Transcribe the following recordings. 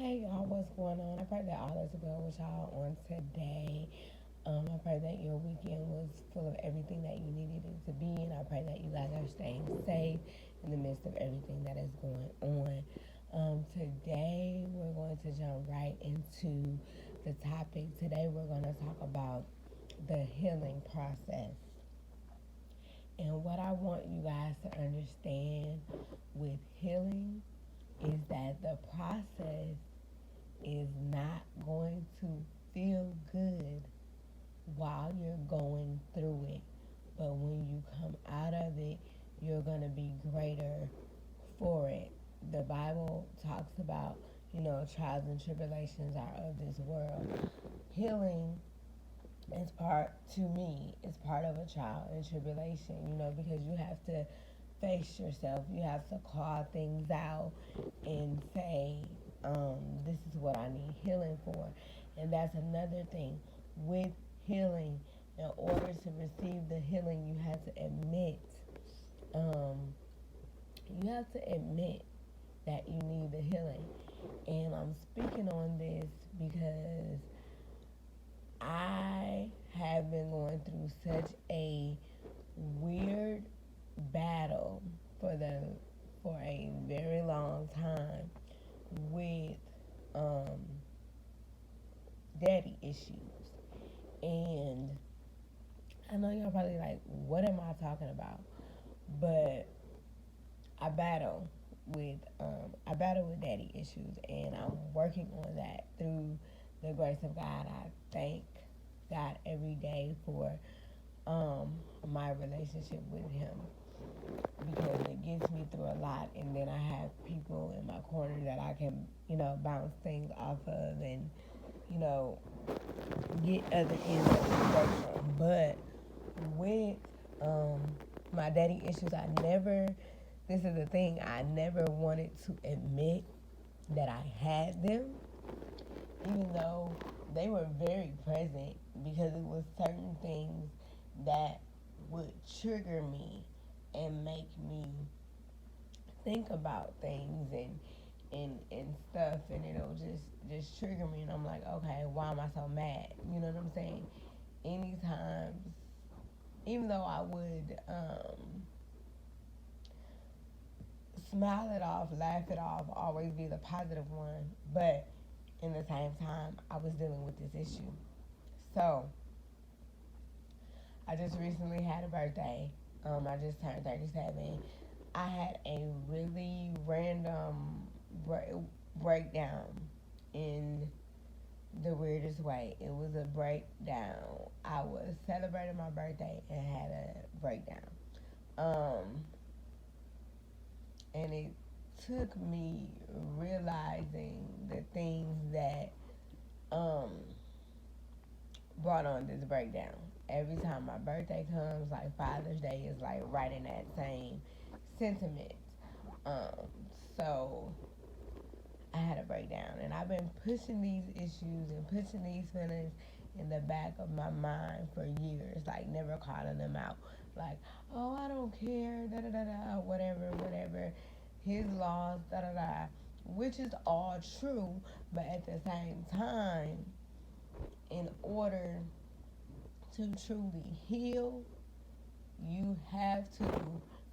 Hey y'all, what's going on? I pray that all is well with y'all on today. I pray that your weekend was full of everything that you needed it to be, and I pray that you guys are staying safe in the midst of everything that is going on. Today, we're going to jump right into the topic. Today, we're going to talk about the healing process. And what I want you guys to understand with healing is that the process is not going to feel good while you're going through it. But when you come out of it, you're going to be greater for it. The Bible talks about, trials and tribulations are of this world. Healing is to me, is part of a trial and tribulation, because you have to face yourself. You have to call things out and say, this is what I need healing for. And that's another thing. With healing, in order to receive the healing, um, you have to admit that you need the healing. And I'm speaking on this because I have been going through such a weird battle for a very long time with um, daddy issues. And I know y'all probably like, what am I talking about? But I battle with daddy issues, and I'm working on that through the grace of God. I thank God every day for my relationship with Him, because it gets me through a lot, and then I have people in my corner that I can, bounce things off of, and you know, get other ends of the spectrum. But with my daddy issues, this is the thing, I never wanted to admit that I had them, even though they were very present, because it was certain things that would trigger me and make me think about things and stuff, and it'll just trigger me, and I'm like, okay, why am I so mad? You know what I'm saying? Anytime, even though I would smile it off, laugh it off, always be the positive one, but in the same time, I was dealing with this issue. So I just recently had a birthday. I just turned 37. I had a really random breakdown in the weirdest way. It was a breakdown. I was celebrating my birthday and had a breakdown. Um, and it took me realizing the things that um, brought on this breakdown. Every time my birthday comes, like Father's Day is like right in that same sentiment. Um, so I had a breakdown, and I've been pushing these issues and pushing these feelings in the back of my mind for years, like never calling them out. Like, oh, I don't care, da da da da, whatever, whatever. His laws, da da da, which is all true, but at the same time, in order to truly heal, you have to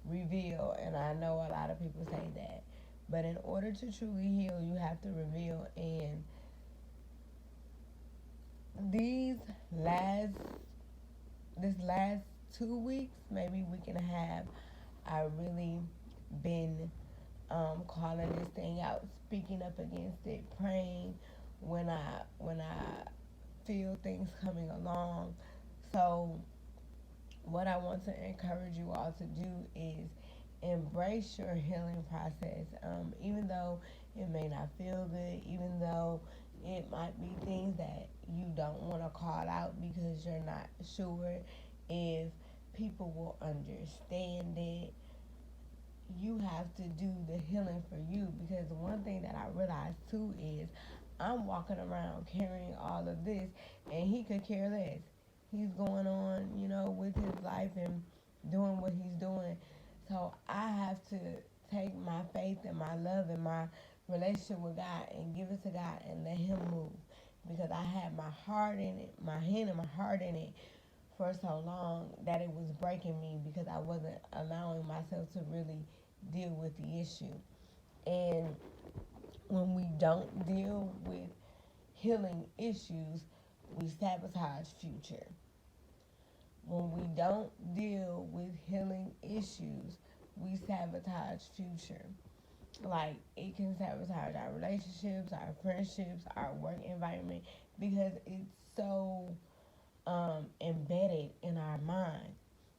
reveal. And I know a lot of people say that, but in order to truly heal, you have to reveal. And these last this last 2 weeks, maybe week and a half, I really been calling this thing out, speaking up against it, praying when I feel things coming along. So what I want to encourage you all to do is embrace your healing process. Even though it may not feel good, even though it might be things that you don't want to call out because you're not sure if people will understand it, you have to do the healing for you. Because one thing that I realized too is I'm walking around carrying all of this, and he could care less. He's going on, with his life and doing what he's doing. So I have to take my faith and my love and my relationship with God and give it to God and let Him move. Because I had my heart in it, my hand and my heart in it for so long that it was breaking me because I wasn't allowing myself to really deal with the issue. And when we don't deal with healing issues, we sabotage future. When we don't deal with healing issues, we sabotage future. Like it can sabotage our relationships, our friendships, our work environment because it's so embedded in our mind.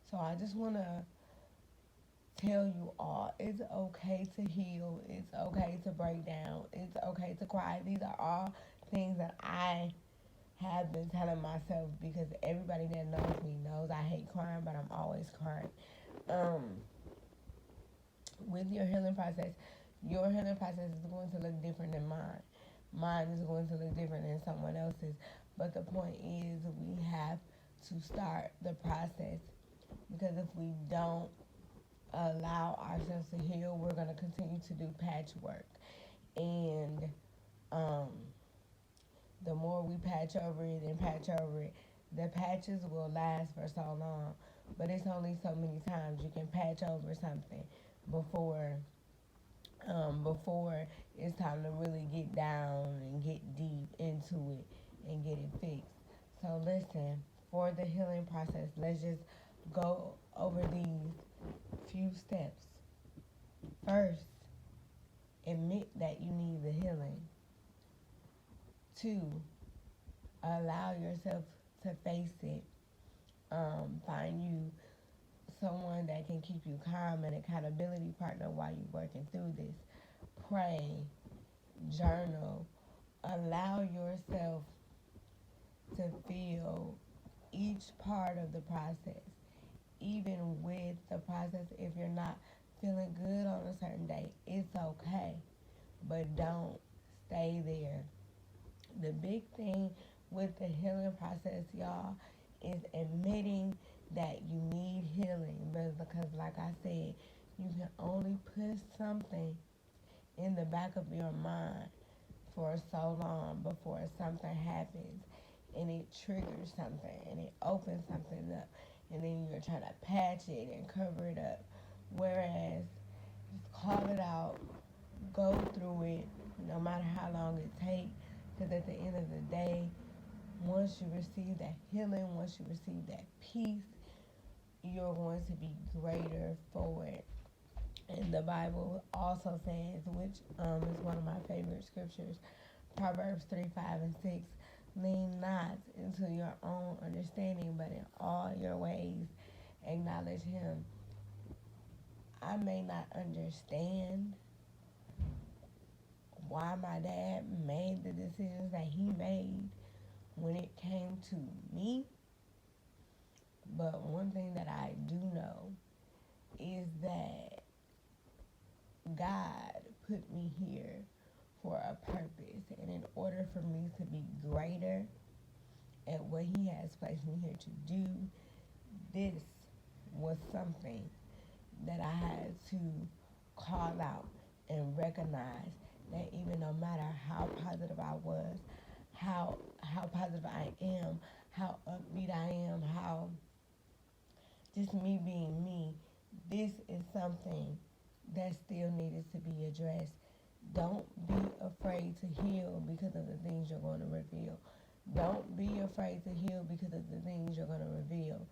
So I just want to tell you all it's okay to heal, it's okay to break down, it's okay to cry. These are all things that I have been telling myself because everybody that knows me knows I hate crying, but I'm always crying. Um, with your healing process is going to look different than mine. Mine is going to look different than someone else's. But the point is, we have to start the process because if we don't allow ourselves to heal, we're going to continue to do patchwork. And um, the more we patch over it and patch over it, the patches will last for so long. But it's only so many times you can patch over something before before it's time to really get down and get deep into it and get it fixed. So listen, for the healing process, let's just go over these few steps. First, admit that you need the healing. Two, allow yourself to face it. Find you someone that can keep you calm, an accountability partner while you're working through this. Pray, journal, allow yourself to feel each part of the process, even with the process. If you're not feeling good on a certain day, it's okay, but don't stay there. The big thing with the healing process, y'all, is admitting that you need healing. Because, like I said, you can only put something in the back of your mind for so long before something happens and it triggers something and it opens something up and then you're trying to patch it and cover it up. Whereas, just call it out, go through it, no matter how long it takes, because at the end of the day, once you receive that healing, once you receive that peace, you're going to be greater for it. And the Bible also says, which is one of my favorite scriptures, Proverbs 3, 5, and 6, lean not into your own understanding, but in all your ways acknowledge Him. I may not understand why my dad made the decisions that he made when it came to me, but one thing that I do know is that God put me here for a purpose, and in order for me to be greater at what He has placed me here to do, this was something that I had to call out and recognize that even no matter how positive I was, how positive I am, how upbeat I am, how just me being me, this is something that still needed to be addressed. Don't be afraid to heal because of the things you're going to reveal. Don't be afraid to heal because of the things you're going to reveal.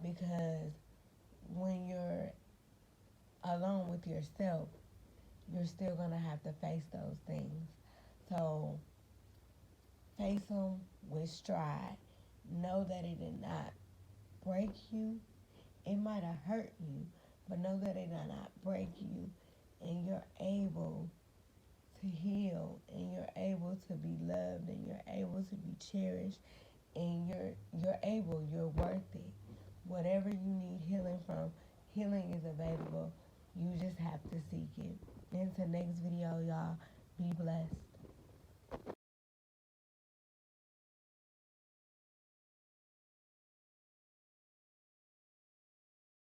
Because when you're alone with yourself, you're still going to have to face those things. So face them with stride. Know that it did not break you. It might have hurt you, but know that it did not break you. And you're able to heal, and you're able to be loved, and you're able to be cherished, and you're worth it. Whatever you need healing from, healing is available. You just have to seek it. Until next video, y'all, be blessed.